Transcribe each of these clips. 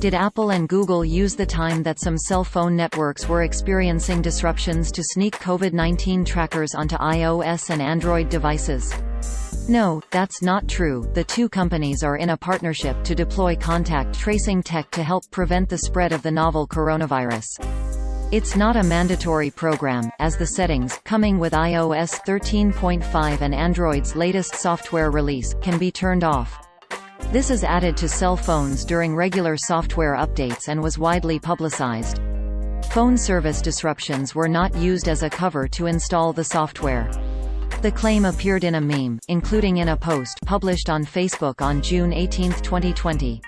Did Apple and Google use the time that some cell phone networks were experiencing disruptions to sneak COVID-19 trackers onto iOS and Android devices? No, that's not true. The two companies are in a partnership to deploy contact tracing tech to help prevent the spread of the novel coronavirus. It's not a mandatory program, as the settings, coming with iOS 13.5 and Android's latest software release, can be turned off. This is added to cell phones during regular software updates and was widely publicized. Phone service disruptions were not used as a cover to install the software. The claim appeared in a meme, including in a post published on Facebook on June 18, 2020.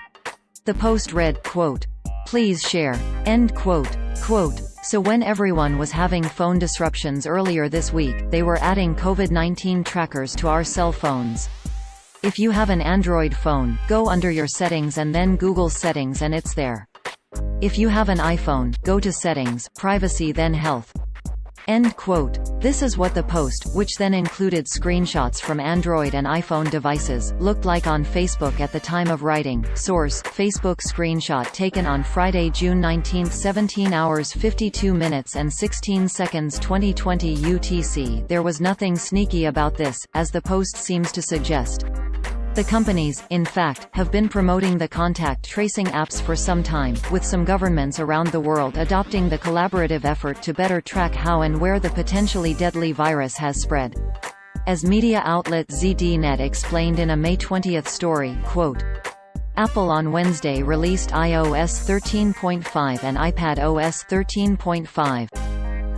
The post read, quote, "Please share," end quote. Quote, "So when everyone was having phone disruptions earlier this week, they were adding COVID-19 trackers to our cell phones. If you have an Android phone, go under your settings and then Google Settings and it's there. If you have an iPhone, go to Settings, Privacy then Health." End quote. This is what the post, which then included screenshots from Android and iPhone devices, looked like on Facebook at the time of writing. Source: Facebook screenshot taken on Friday, June 19, 17 hours 52 minutes and 16 seconds 2020 UTC. There was nothing sneaky about this, as the post seems to suggest. The companies, in fact, have been promoting the contact tracing apps for some time, with some governments around the world adopting the collaborative effort to better track how and where the potentially deadly virus has spread. As media outlet ZDNet explained in a May 20 story, quote, "Apple on Wednesday released iOS 13.5 and iPadOS 13.5.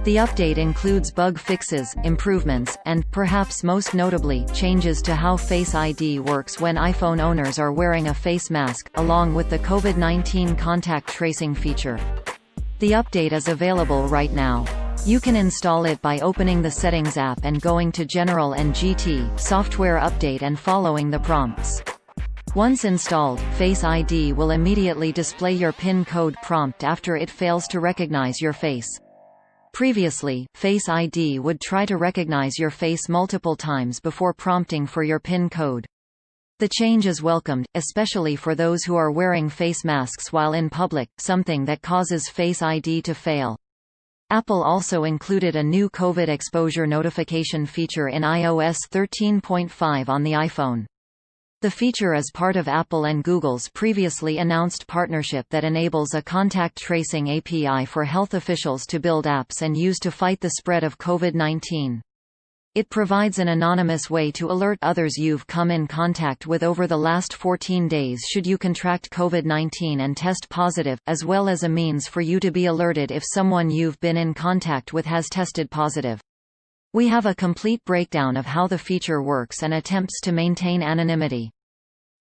The update includes bug fixes, improvements, and, perhaps most notably, changes to how Face ID works when iPhone owners are wearing a face mask, along with the COVID-19 contact tracing feature. The update is available right now. You can install it by opening the Settings app and going to General and GT, Software Update and following the prompts. Once installed, Face ID will immediately display your PIN code prompt after it fails to recognize your face. Previously, Face ID would try to recognize your face multiple times before prompting for your PIN code. The change is welcomed, especially for those who are wearing face masks while in public, something that causes Face ID to fail. Apple also included a new COVID exposure notification feature in iOS 13.5 on the iPhone. The feature is part of Apple and Google's previously announced partnership that enables a contact tracing API for health officials to build apps and use to fight the spread of COVID-19. It provides an anonymous way to alert others you've come in contact with over the last 14 days should you contract COVID-19 and test positive, as well as a means for you to be alerted if someone you've been in contact with has tested positive. We have a complete breakdown of how the feature works and attempts to maintain anonymity."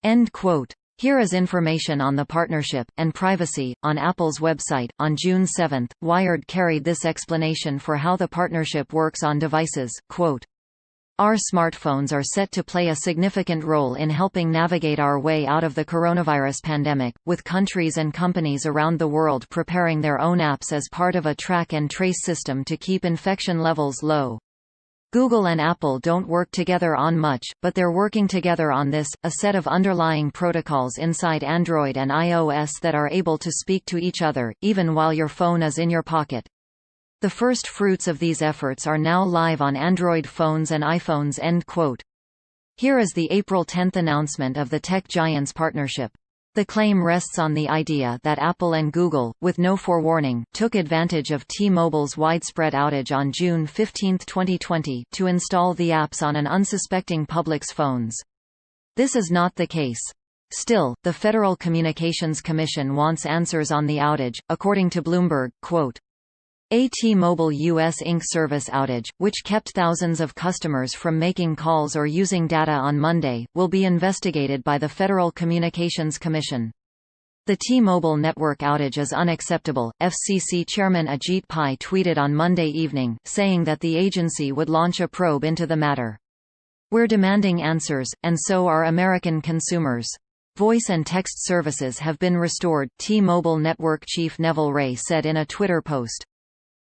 End quote. Here is information on the partnership, and privacy, on Apple's website. On June 7, Wired carried this explanation for how the partnership works on devices, quote, "Our smartphones are set to play a significant role in helping navigate our way out of the coronavirus pandemic, with countries and companies around the world preparing their own apps as part of a track and trace system to keep infection levels low. Google and Apple don't work together on much, but they're working together on this, a set of underlying protocols inside Android and iOS that are able to speak to each other, even while your phone is in your pocket. The first fruits of these efforts are now live on Android phones and iPhones." End quote. Here is the April 10 announcement of the tech giants' partnership. The claim rests on the idea that Apple and Google, with no forewarning, took advantage of T-Mobile's widespread outage on June 15, 2020, to install the apps on an unsuspecting public's phones. This is not the case. Still, the Federal Communications Commission wants answers on the outage, according to Bloomberg, quote, "A T-Mobile US Inc. service outage, which kept thousands of customers from making calls or using data on Monday, will be investigated by the Federal Communications Commission. The T-Mobile network outage is unacceptable," FCC Chairman Ajit Pai tweeted on Monday evening, saying that the agency would launch a probe into the matter. "We're demanding answers, and so are American consumers. Voice and text services have been restored," T-Mobile network chief Neville Ray said in a Twitter post.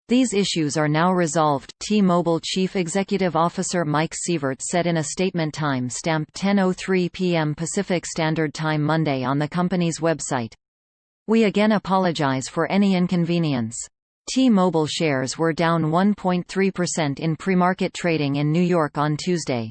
"These issues are now resolved," T-Mobile Chief Executive Officer Mike Sievert said in a statement time-stamped 10:03 p.m. Pacific Standard Time Monday on the company's website. We again apologize for any inconvenience. T-Mobile shares were down 1.3% in pre-market trading in New York on Tuesday.